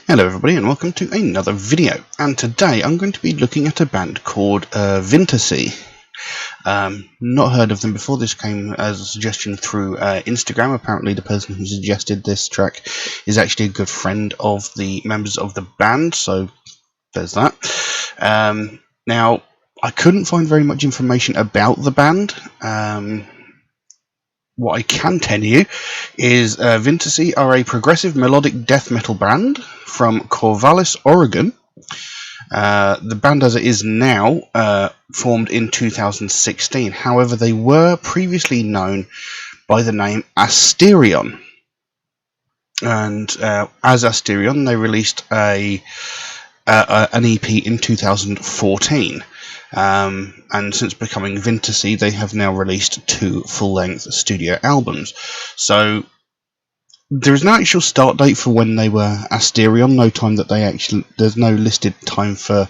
Hello everybody and welcome to another video, and today I'm going to be looking at a band called Vintersea. Not heard of them before. This came as a suggestion through Instagram. Apparently the person who suggested this track is actually a good friend of the members of the band, so there's that. Now, I couldn't find very much information about the band. What I can tell you is Vintersea are a progressive melodic death metal band from Corvallis, Oregon. The band as it is now formed in 2016. However, they were previously known by the name Asterion. And as Asterion, they released an EP in 2014. And since becoming Vintersea, they have now released 2 full-length studio albums. So there is no actual start date for when they were Asterion. No time that they actually. There's no listed time for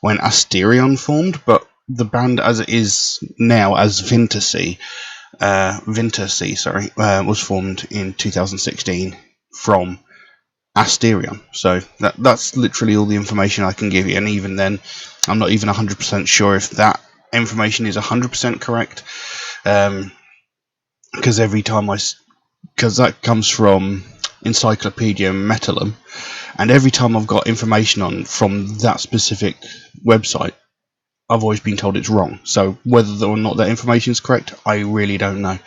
when Asterion formed, but the band as it is now as Vintersea, was formed in 2016 from Asterion. So that's literally all the information I can give you, and even then I'm not even 100% sure if that information is 100% correct, because that comes from Encyclopedia Metallum, and every time I've got information from that specific website, I've always been told it's wrong. So whether or not that information is correct, I really don't know,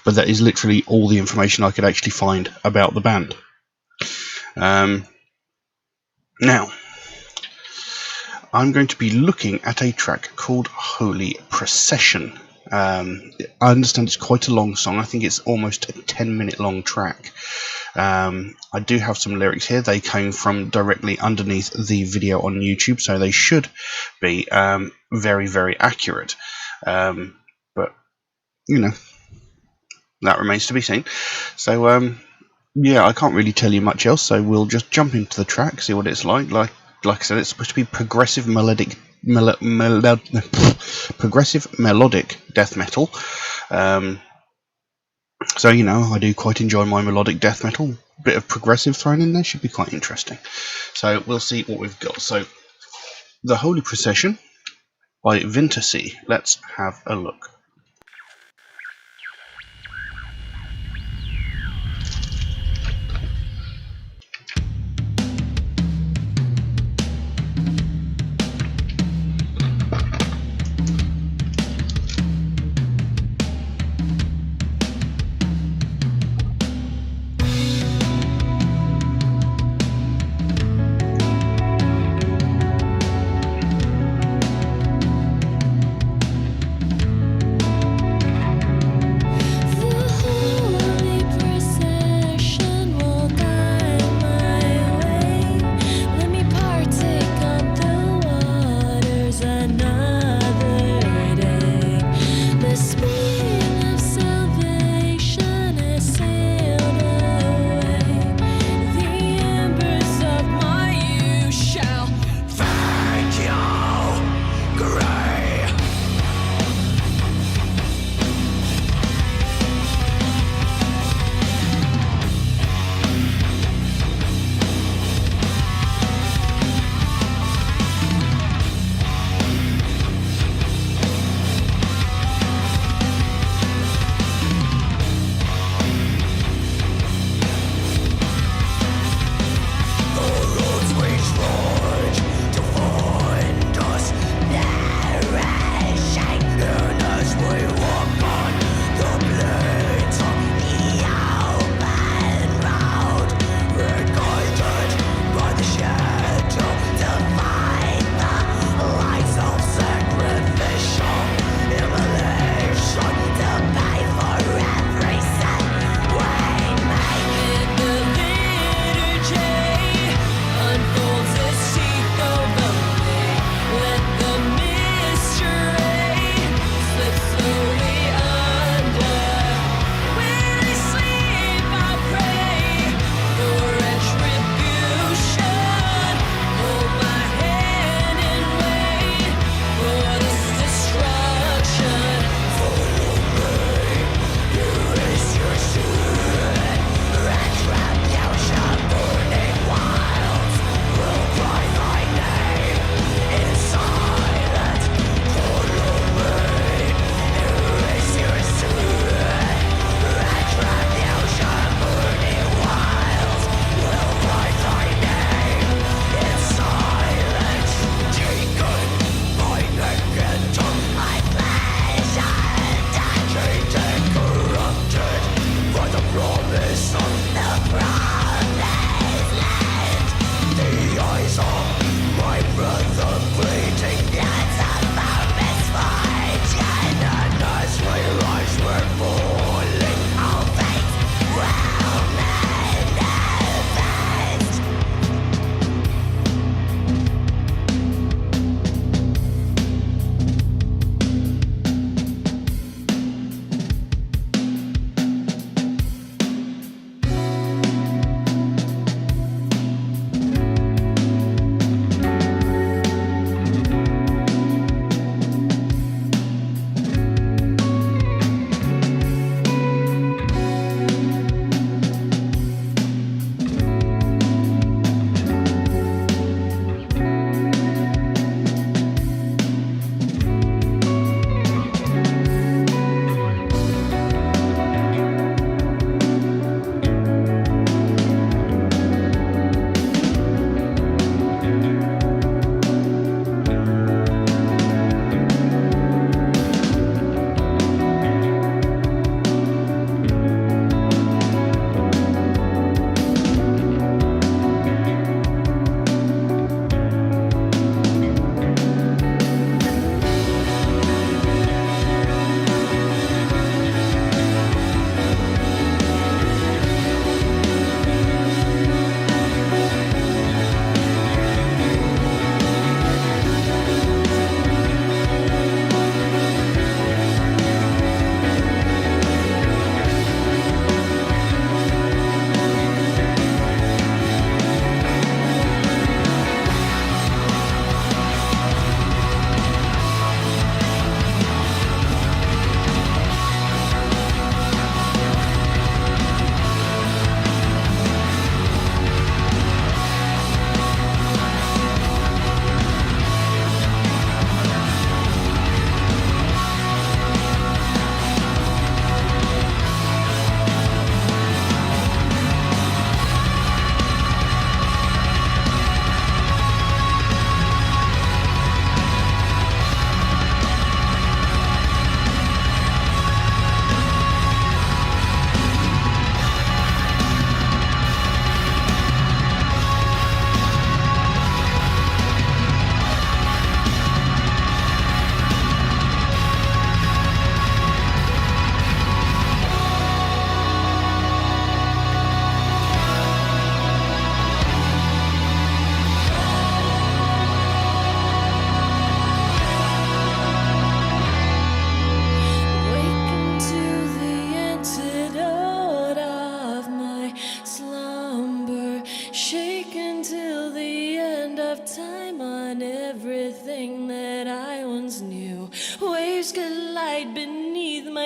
but that is literally all the information I could actually find about the band. Now, I'm going to be looking at a track called Holy Procession. I understand it's quite a long song. I think it's almost a 10-minute long track. I do have some lyrics here. They came from directly underneath the video on YouTube, so they should be very, very accurate. But, you know, that remains to be seen. So, yeah, I can't really tell you much else, so we'll just jump into the track, see what it's like. Like I said, it's supposed to be progressive melodic death metal. So, you know, I do quite enjoy my melodic death metal. A bit of progressive thrown in there should be quite interesting. So we'll see what we've got. So, The Holy Procession by Vintersea. Let's have a look.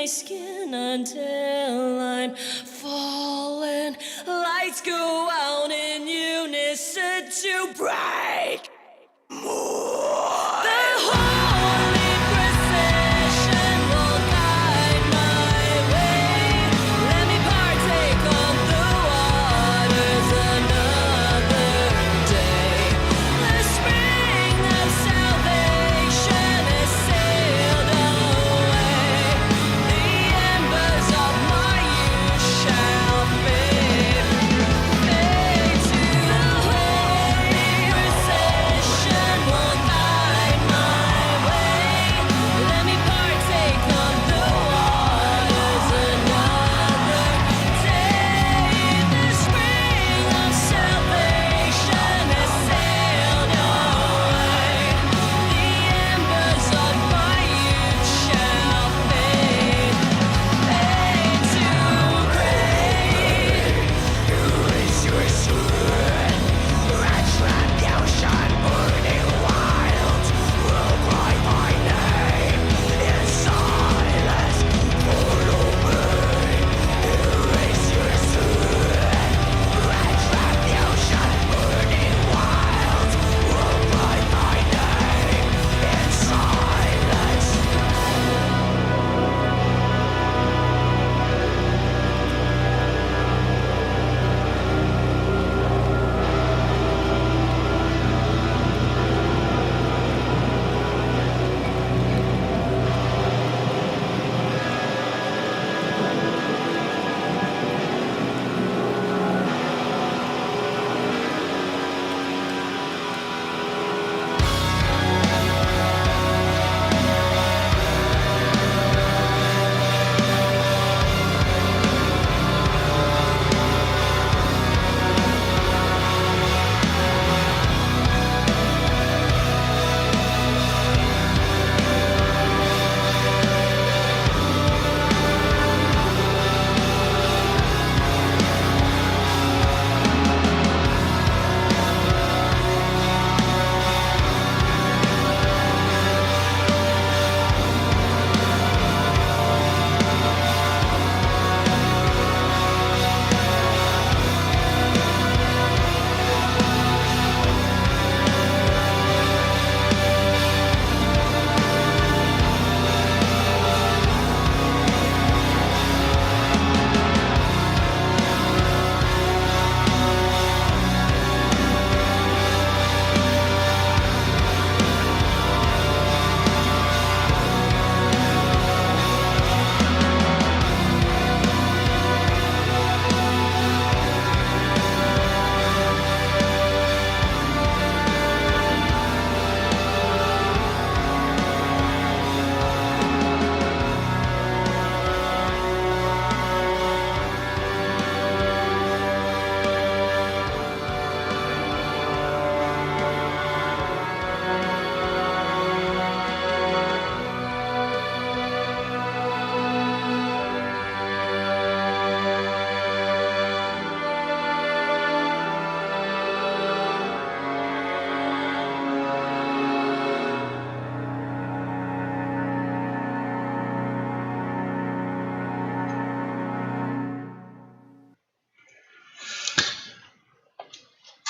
Skin until I'm fallen. Lights go out in unison to break. The holy procession will guide my way. Let me partake of the waters another day. The spring of salvation has sailed away. The embers of my youth shall fade to the holy procession.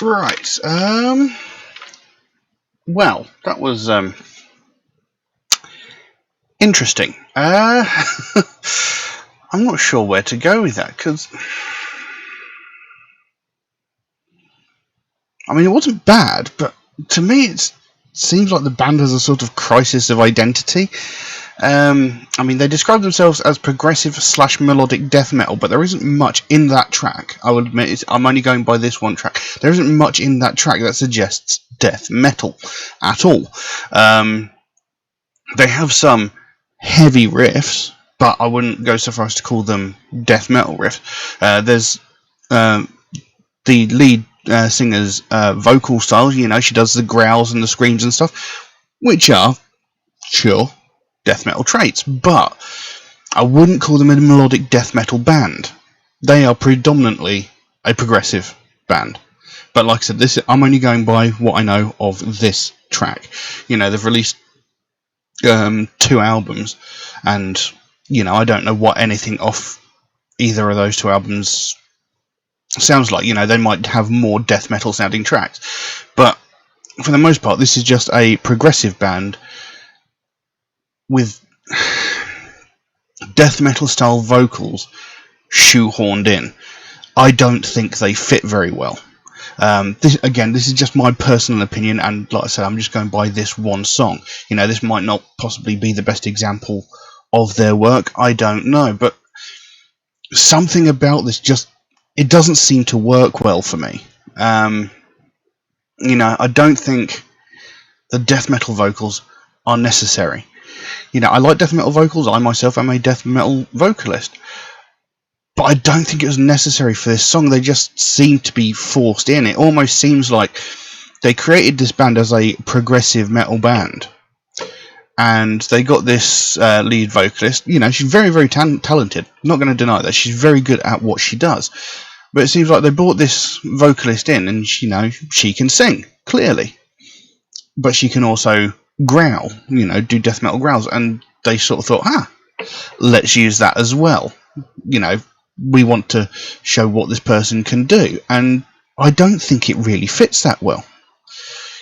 Right. Well, that was interesting. I'm not sure where to go with that, because I mean, it wasn't bad, but to me it seems like the band has a sort of crisis of identity. I mean, they describe themselves as progressive / melodic death metal, but there isn't much in that track. I would admit, I'm only going by this one track. There isn't much in that track that suggests death metal at all. They have some heavy riffs, but I wouldn't go so far as to call them death metal riffs. There's the lead singer's vocal style. You know, she does the growls and the screams and stuff, which are, sure, death metal traits, but I wouldn't call them a melodic death metal band. They are predominantly a progressive band. But like I said, I'm only going by what I know of this track. You know, they've released 2 albums, and you know, I don't know what anything off either of those 2 albums sounds like. You know, they might have more death metal sounding tracks, but for the most part, this is just a progressive band with death metal style vocals shoehorned in. I don't think they fit very well. This is just my personal opinion, and like I said, I'm just going by this one song. You know, this might not possibly be the best example of their work, I don't know, but something about this it doesn't seem to work well for me. You know, I don't think the death metal vocals are necessary. You know, I like death metal vocals. I myself am a death metal vocalist. But I don't think it was necessary for this song. They just seem to be forced in. It almost seems like they created this band as a progressive metal band. And they got this lead vocalist. You know, she's very, very talented. I'm not going to deny that. She's very good at what she does. But it seems like they brought this vocalist in, and, you know, she can sing, clearly. But she can also growl, you know, do death metal growls. And they sort of thought, let's use that as well. You know, we want to show what this person can do, and I don't think it really fits that well.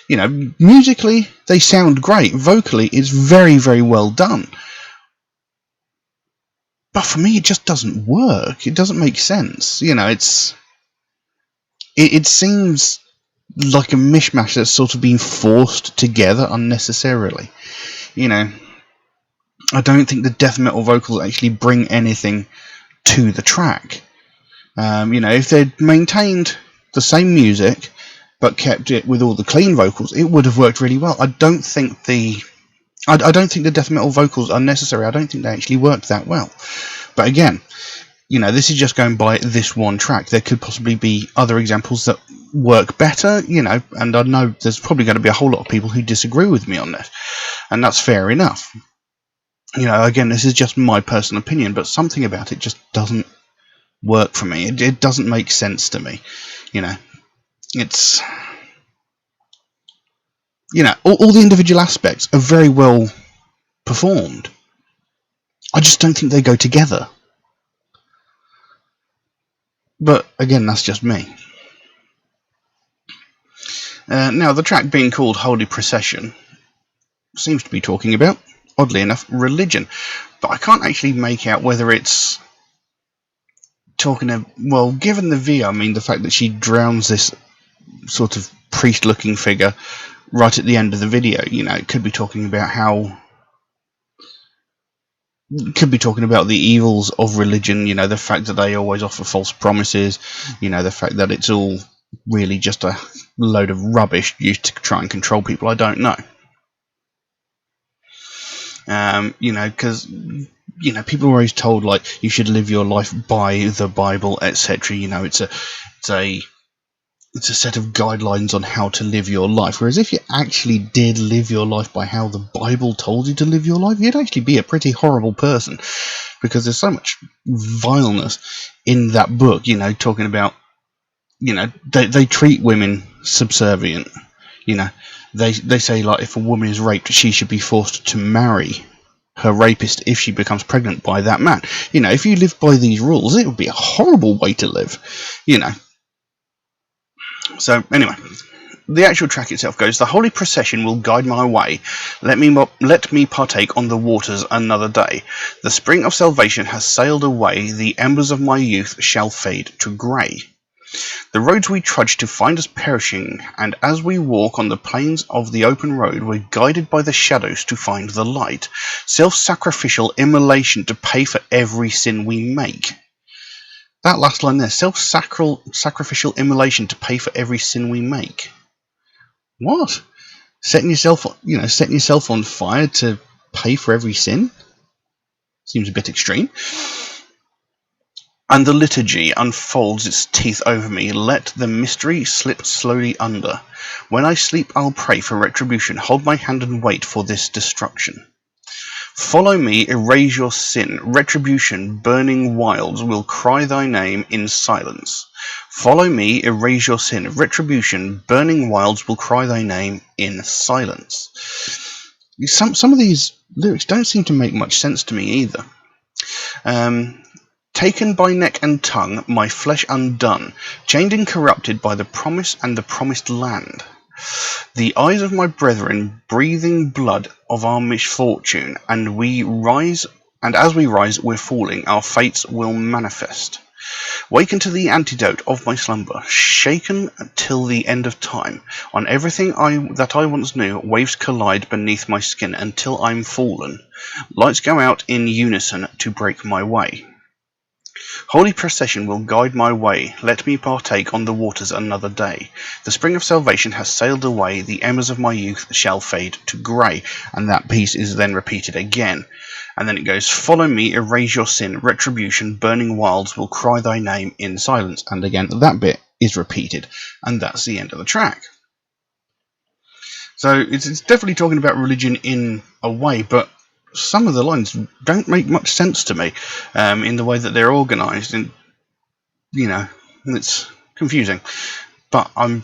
You know, musically they sound great, vocally it's very, very well done, but for me it just doesn't work. It doesn't make sense. You know, it seems like a mishmash that's sort of been forced together unnecessarily. You know, I don't think the death metal vocals actually bring anything to the track. You know, if they'd maintained the same music but kept it with all the clean vocals, it would have worked really well. I don't think the death metal vocals are necessary. I don't think they actually work that well. But again, you know, this is just going by this one track. There could possibly be other examples that work better, you know, and I know there's probably going to be a whole lot of people who disagree with me on this, and that's fair enough. You know, again, this is just my personal opinion, but something about it just doesn't work for me. It doesn't make sense to me. You know, it's, you know, all the individual aspects are very well performed. I just don't think they go together. But again, that's just me. Now, the track being called Holy Procession seems to be talking about, oddly enough, religion. But I can't actually make out whether it's talking of, well, given the view, I mean, the fact that she drowns this sort of priest-looking figure right at the end of the video, you know, it could be talking about the evils of religion, you know, the fact that they always offer false promises, you know, the fact that it's all really just a load of rubbish used to try and control people. I don't know. You know, because, you know, people are always told, like, you should live your life by the Bible, etc. You know, it's a set of guidelines on how to live your life. Whereas if you actually did live your life by how the Bible told you to live your life, you'd actually be a pretty horrible person, because there's so much vileness in that book. You know, talking about, you know, they treat women subservient. You know, they say, like, if a woman is raped, she should be forced to marry her rapist if she becomes pregnant by that man. You know, if you lived by these rules, it would be a horrible way to live. You know. So anyway, the actual track itself goes: the holy procession will guide my way. Let me partake on the waters another day. The spring of salvation has sailed away. The embers of my youth shall fade to grey. The roads we trudge to find us perishing, and as we walk on the plains of the open road, we're guided by the shadows to find the light. Self-sacrificial immolation to pay for every sin we make. That last line there, self-sacrificial immolation to pay for every sin we make. What? Setting yourself on fire to pay for every sin? Seems a bit extreme. And the liturgy unfolds its teeth over me. Let the mystery slip slowly under. When I sleep, I'll pray for retribution. Hold my hand and wait for this destruction. Follow me, erase your sin. Retribution, burning wilds, will cry thy name in silence. Follow me, erase your sin. Retribution, burning wilds, will cry thy name in silence. Some of these lyrics don't seem to make much sense to me either. Taken by neck and tongue, my flesh undone, chained and corrupted by the promise and the promised land. The eyes of my brethren breathing blood of our misfortune, and as we rise we're falling, our fates will manifest. Waken to the antidote of my slumber, shaken till the end of time. On everything that I once knew, waves collide beneath my skin until I'm fallen. Lights go out in unison to break my way. Holy procession will guide my way. Let me partake on the waters another day. The spring of salvation has sailed away. The embers of my youth shall fade to grey. And that piece is then repeated again. And then it goes, follow me, erase your sin. Retribution, burning wilds, will cry thy name in silence. And again, that bit is repeated. And that's the end of the track. So it's definitely talking about religion in a way, but some of the lines don't make much sense to me in the way that they're organised, and it's confusing. But I'm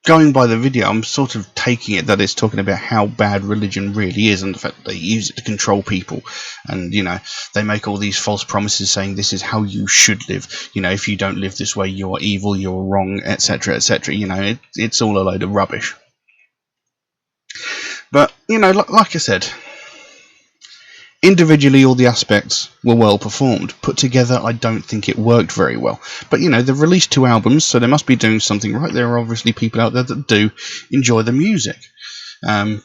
going by the video, I'm sort of taking it that it's talking about how bad religion really is, and the fact that they use it to control people, and they make all these false promises saying this is how you should live. If you don't live this way, you're evil, you're wrong, etc., etc. It's all a load of rubbish. But like I said, individually, all the aspects were well performed. Put together, I don't think it worked very well. But, they've released 2 albums, so they must be doing something right. There are obviously people out there that do enjoy the music. And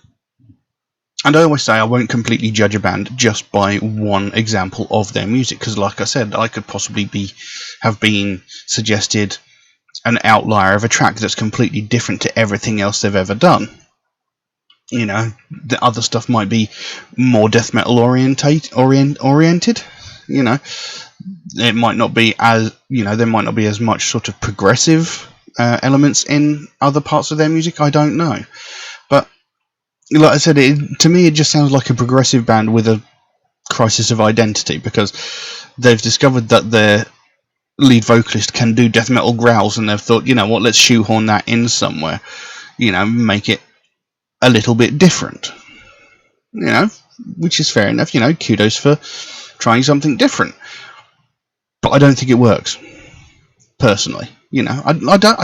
I always say I won't completely judge a band just by one example of their music, because, like I said, I could possibly have been suggested an outlier of a track that's completely different to everything else they've ever done. The other stuff might be more death metal oriented. It might not be as there might not be as much sort of progressive elements in other parts of their music. I don't know, but like I said, to me it just sounds like a progressive band with a crisis of identity, because they've discovered that their lead vocalist can do death metal growls, and they've thought, let's shoehorn that in somewhere, make it a little bit different, which is fair enough. Kudos for trying something different, but I don't think it works personally. I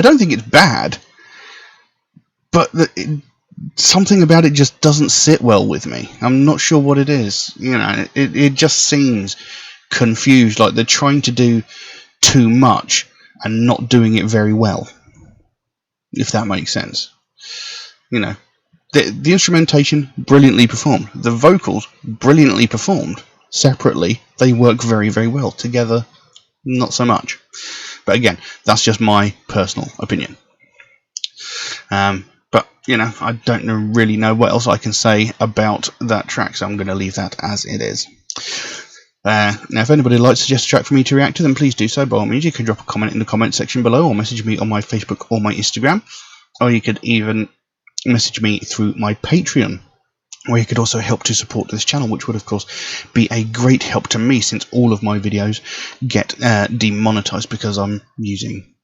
don't think it's bad, but something about it just doesn't sit well with me. I'm not sure what it is. It just seems confused, like they're trying to do too much and not doing it very well, if that makes sense. The instrumentation, brilliantly performed. The vocals, brilliantly performed. Separately, they work very, very well. Together, not so much. But again, that's just my personal opinion. But, I don't really know what else I can say about that track, so I'm going to leave that as it is. Now, if anybody would like to suggest a track for me to react to, then please do so. By all means, you can drop a comment in the comment section below, or message me on my Facebook or my Instagram. Or you could even message me through my Patreon, where you could also help to support this channel, which would of course be a great help to me, since all of my videos get demonetized because I'm using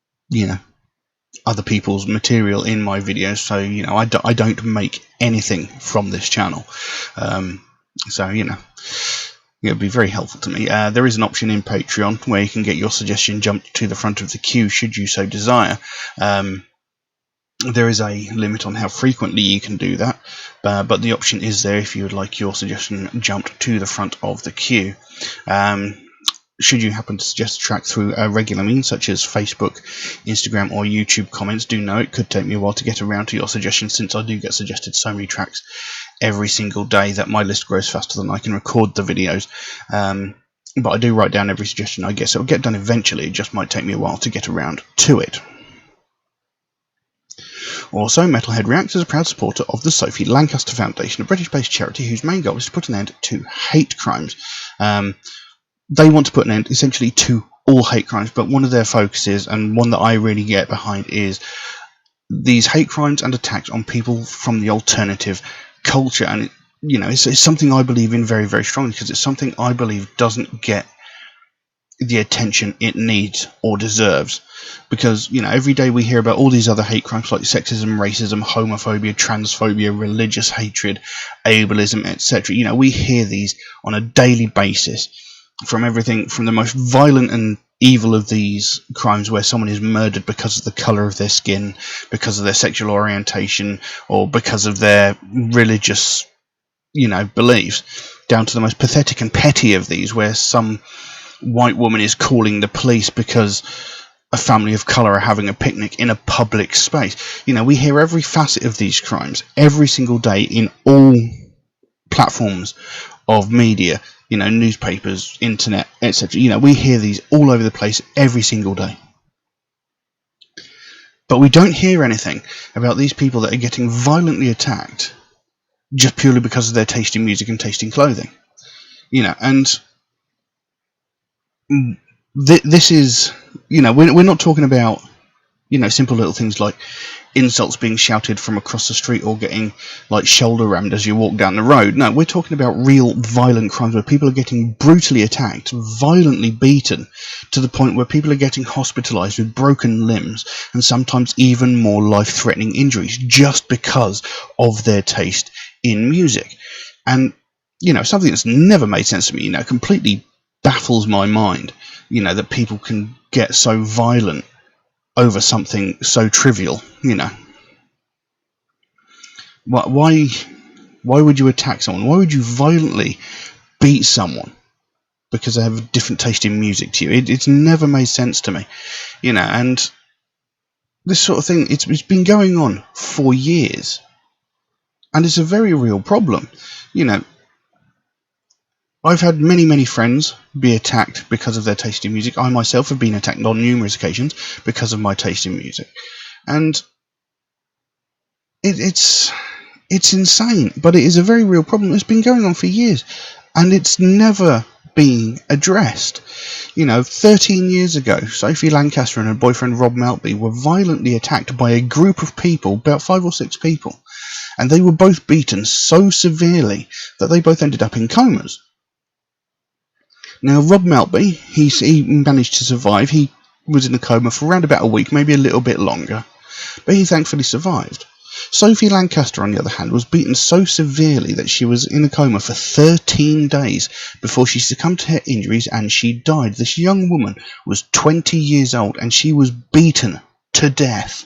other people's material in my videos. So I don't make anything from this channel, so it would be very helpful to me. There is an option in Patreon where you can get your suggestion jumped to the front of the queue should you so desire. There is a limit on how frequently you can do that, but the option is there if you would like your suggestion jumped to the front of the queue. Should you happen to suggest a track through a regular means such as Facebook, Instagram or YouTube comments, do know it could take me a while to get around to your suggestion, since I do get suggested so many tracks every single day that my list grows faster than I can record the videos. But I do write down every suggestion I get, so it'll get done eventually. It just might take me a while to get around to it. Also, Metalhead Reacts is a proud supporter of the Sophie Lancaster Foundation, a British-based charity whose main goal is to put an end to hate crimes. They want to put an end, essentially, to all hate crimes, but one of their focuses, and one that I really get behind, is these hate crimes and attacks on people from the alternative culture. And, it's something I believe in very, very strongly, because it's something I believe doesn't get the attention it needs or deserves, because every day we hear about all these other hate crimes like sexism, racism, homophobia, transphobia, religious hatred, ableism, etc. We hear these on a daily basis, from everything from the most violent and evil of these crimes, where someone is murdered because of the colour of their skin, because of their sexual orientation, or because of their religious beliefs, down to the most pathetic and petty of these, where some white woman is calling the police because a family of colour are having a picnic in a public space. We hear every facet of these crimes every single day in all platforms of media, newspapers, internet, etc. We hear these all over the place every single day. But we don't hear anything about these people that are getting violently attacked just purely because of their taste in music and taste in clothing. And this is, we're not talking about, simple little things like insults being shouted from across the street or getting shoulder rammed as you walk down the road. No, we're talking about real violent crimes where people are getting brutally attacked, violently beaten, to the point where people are getting hospitalized with broken limbs and sometimes even more life-threatening injuries just because of their taste in music. And something that's never made sense to me, completely baffles my mind, that people can get so violent over something so trivial. Why would you attack someone? Why would you violently beat someone because they have a different taste in music to you? It's never made sense to me. And this sort of thing, it's been going on for years, and it's a very real problem. I've had many friends be attacked because of their taste in music. I myself have been attacked on numerous occasions because of my taste in music. And it's insane, but it is a very real problem. It's been going on for years, and it's never been addressed. 13 years ago, Sophie Lancaster and her boyfriend Rob Maltby were violently attacked by a group of people, about 5 or 6 people, and they were both beaten so severely that they both ended up in comas. Now, Rob Maltby, he managed to survive. He was in a coma for around about a week, maybe a little bit longer, but he thankfully survived. Sophie Lancaster, on the other hand, was beaten so severely that she was in a coma for 13 days before she succumbed to her injuries and she died. This young woman was 20 years old and she was beaten to death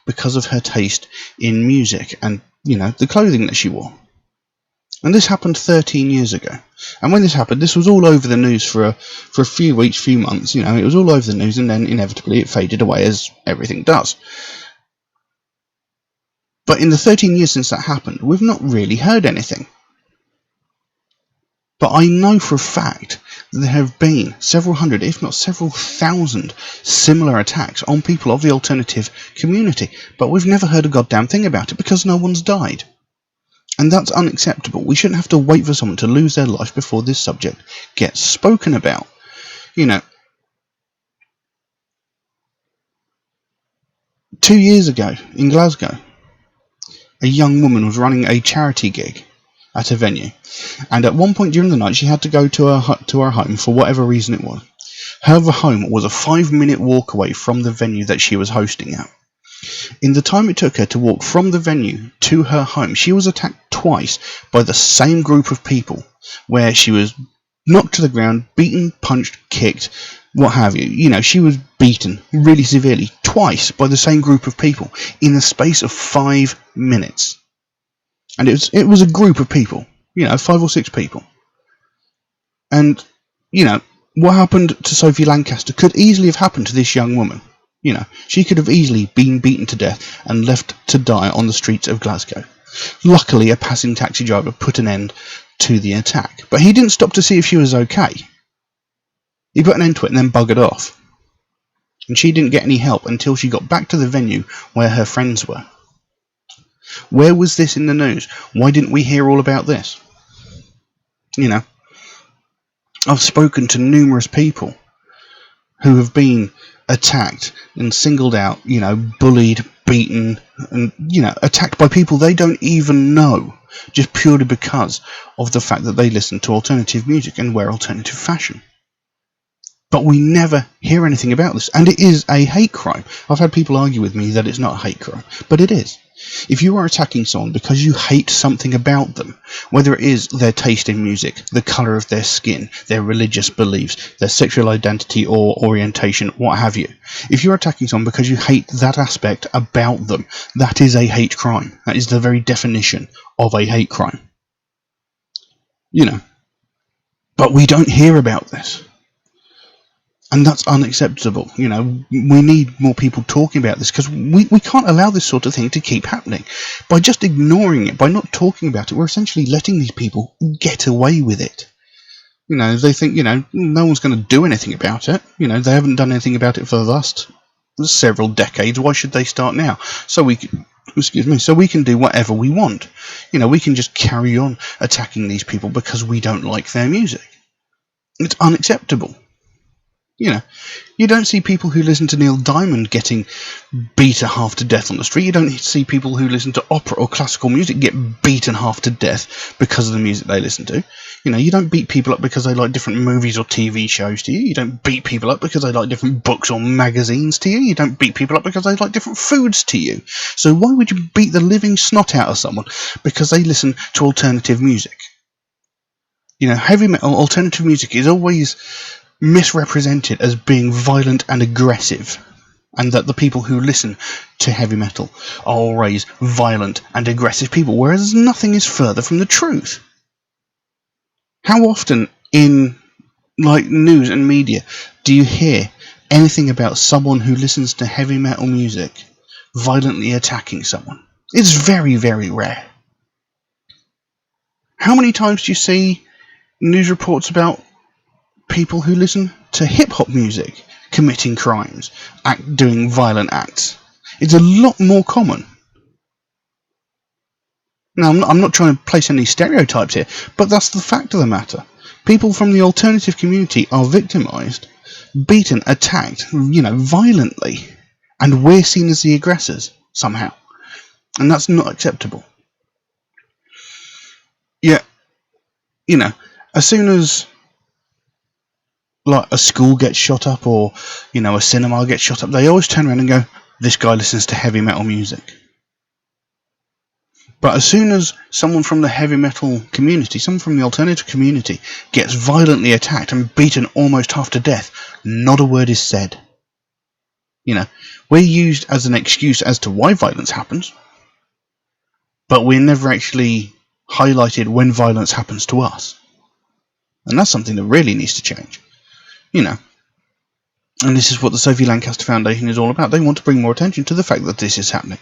because of her taste in music and, the clothing that she wore. And this happened 13 years ago. And when this happened, this was all over the news for a few weeks, few months. It was all over the news, and then inevitably it faded away, as everything does. But in the 13 years since that happened, we've not really heard anything. But I know for a fact that there have been several hundred, if not several thousand, similar attacks on people of the alternative community. But we've never heard a goddamn thing about it because no one's died. And that's unacceptable. We shouldn't have to wait for someone to lose their life before this subject gets spoken about. 2 years ago in Glasgow, a young woman was running a charity gig at a venue, and at one point during the night she had to go to her home for whatever reason it was. Her home was a 5-minute walk away from the venue that she was hosting at. In the time it took her to walk from the venue to her home, she was attacked twice by the same group of people, where she was knocked to the ground, beaten, punched, kicked, what have you. She was beaten really severely twice by the same group of people in the space of 5 minutes. And it was a group of people, 5 or 6 people. And, what happened to Sophie Lancaster could easily have happened to this young woman. She could have easily been beaten to death and left to die on the streets of Glasgow. Luckily, a passing taxi driver put an end to the attack. But he didn't stop to see if she was okay. He put an end to it and then buggered off. And she didn't get any help until she got back to the venue where her friends were. Where was this in the news? Why didn't we hear all about this? I've spoken to numerous people who have been attacked and singled out, bullied, beaten, and, attacked by people they don't even know, just purely because of the fact that they listen to alternative music and wear alternative fashion. But we never hear anything about this, and it is a hate crime. I've had people argue with me that it's not a hate crime, but it is. If you are attacking someone because you hate something about them, whether it is their taste in music, the colour of their skin, their religious beliefs, their sexual identity or orientation, what have you, if you're attacking someone because you hate that aspect about them, that is a hate crime. That is the very definition of a hate crime. But we don't hear about this. And that's unacceptable. We need more people talking about this because we can't allow this sort of thing to keep happening. By just ignoring it, by not talking about it, we're essentially letting these people get away with it. They think, no one's going to do anything about it. They haven't done anything about it for the last several decades. Why should they start now? So we can do whatever we want. We can just carry on attacking these people because we don't like their music. It's unacceptable. You don't see people who listen to Neil Diamond getting beaten half to death on the street. You don't see people who listen to opera or classical music get beaten half to death because of the music they listen to. You don't beat people up because they like different movies or TV shows to you. You don't beat people up because they like different books or magazines to you. You don't beat people up because they like different foods to you. So why would you beat the living snot out of someone because they listen to alternative music? Heavy metal, alternative music is always misrepresented as being violent and aggressive, and that the people who listen to heavy metal are always violent and aggressive people, whereas nothing is further from the truth. How often in news and media do you hear anything about someone who listens to heavy metal music violently attacking someone? It's very, very rare. How many times do you see news reports about people who listen to hip-hop music committing crimes, doing violent acts? It's a lot more common. Now, I'm not trying to place any stereotypes here, but that's the fact of the matter. People from the alternative community are victimised, beaten, attacked, violently, and we're seen as the aggressors somehow. And that's not acceptable. Yet, as soon as a school gets shot up or, a cinema gets shot up, they always turn around and go, this guy listens to heavy metal music. But as soon as someone from the heavy metal community, someone from the alternative community, gets violently attacked and beaten almost half to death, not a word is said. We're used as an excuse as to why violence happens, but we're never actually highlighted when violence happens to us. And that's something that really needs to change. And this is what the Sophie Lancaster Foundation is all about. They want to bring more attention to the fact that this is happening.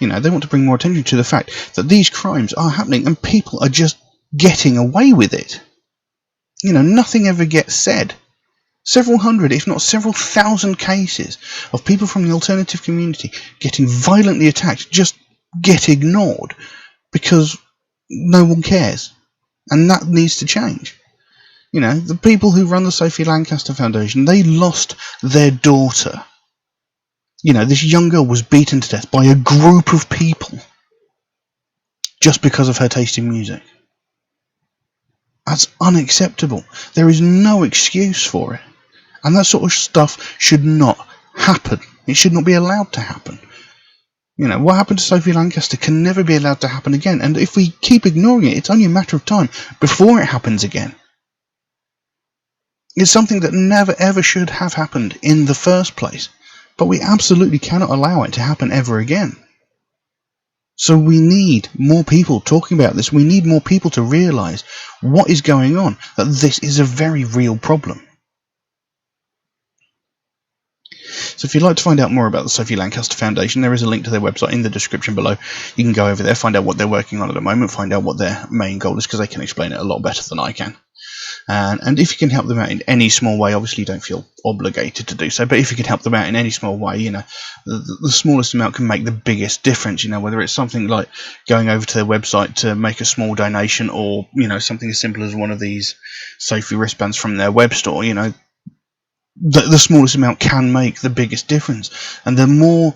They want to bring more attention to the fact that these crimes are happening and people are just getting away with it. Nothing ever gets said. Several hundred, if not several thousand cases of people from the alternative community getting violently attacked just get ignored because no one cares. And that needs to change. The people who run the Sophie Lancaster Foundation, they lost their daughter. This young girl was beaten to death by a group of people just because of her taste in music. That's unacceptable. There is no excuse for it. And that sort of stuff should not happen. It should not be allowed to happen. What happened to Sophie Lancaster can never be allowed to happen again. And if we keep ignoring it, it's only a matter of time before it happens again. It's something that never ever should have happened in the first place. But we absolutely cannot allow it to happen ever again. So we need more people talking about this. We need more people to realise what is going on, that this is a very real problem. So if you'd like to find out more about the Sophie Lancaster Foundation, there is a link to their website in the description below. You can go over there, find out what they're working on at the moment, find out what their main goal is, because they can explain it a lot better than I can. And if you can help them out in any small way, obviously you don't feel obligated to do so, but if you can help them out in any small way, you know, the smallest amount can make the biggest difference. You know, whether it's something like going over to their website to make a small donation, or, you know, something as simple as one of these Sophie wristbands from their web store. You know, the smallest amount can make the biggest difference. And the more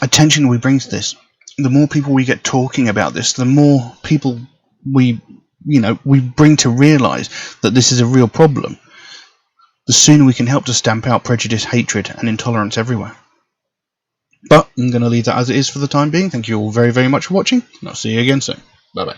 attention we bring to this, the more people we get talking about this, the more people we bring to realise that this is a real problem, the sooner we can help to stamp out prejudice, hatred and intolerance everywhere. But I'm going to leave that as it is for the time being. Thank you all very, very much for watching, and I'll see you again soon. Bye bye.